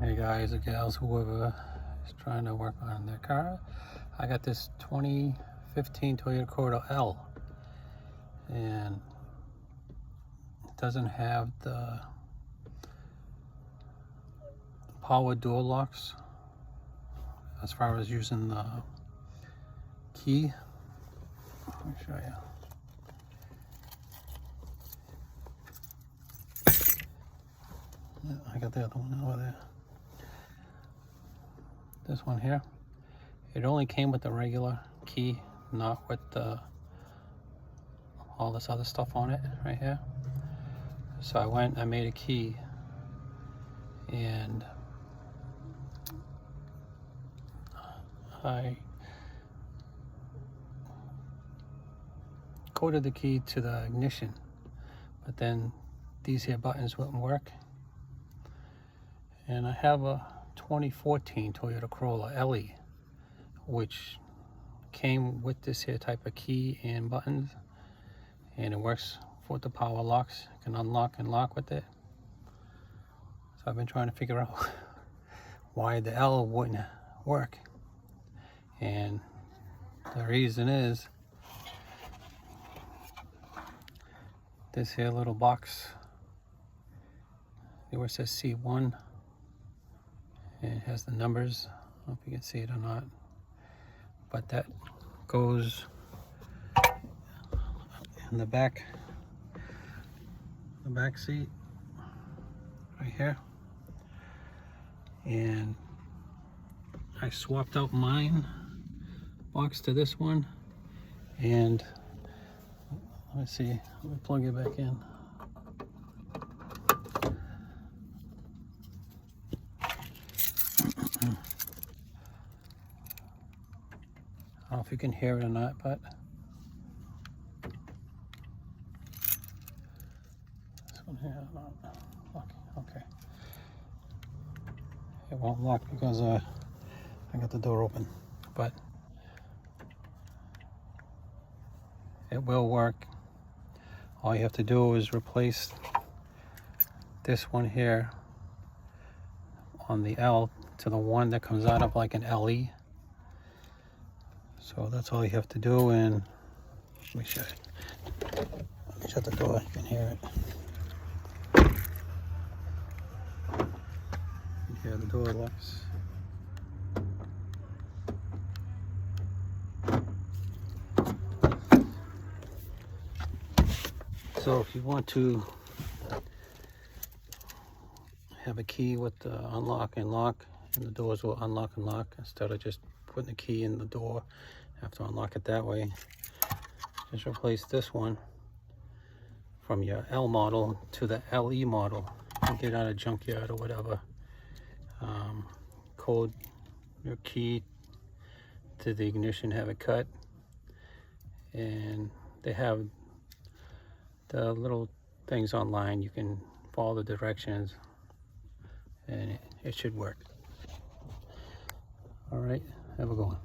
Hey guys or gals, whoever is trying to work on their car, I got this 2015 Toyota Corolla L, and it doesn't have the power door locks as far as using the key. Let me show you. I got the other one over there. This one here, it only came with the regular key, not with all this other stuff on it right here. So I made a key, and I coded the key to the ignition, but then these here buttons wouldn't work. And I have a 2014 Toyota Corolla LE, which came with this here type of key and buttons, and it works with the power locks. You can unlock and lock with it. So I've been trying to figure out why the L wouldn't work, and the reason is this here little box where it says C1. It has the numbers. I don't know if you can see it or not, but that goes in the back seat right here. And I swapped out mine box to this one, and let's see, let me plug it back in. I don't know if you can hear it or not, but this one here, okay. It won't lock because I got the door open, but it will work. All you have to do is replace this one here on the L to the one that comes out of like an LE. So that's all you have to do, and let me shut the door, you can hear it. You hear the door locks. So if you want to have a key with the unlock and lock, and the doors will unlock and lock instead of just putting the key in the door, have to unlock it that way, just replace this one from your L model to the LE model. You get out of junkyard or whatever. Code your key to the ignition, have it cut, and they have the little things online. You can follow the directions, and it should work. All right, have a good one.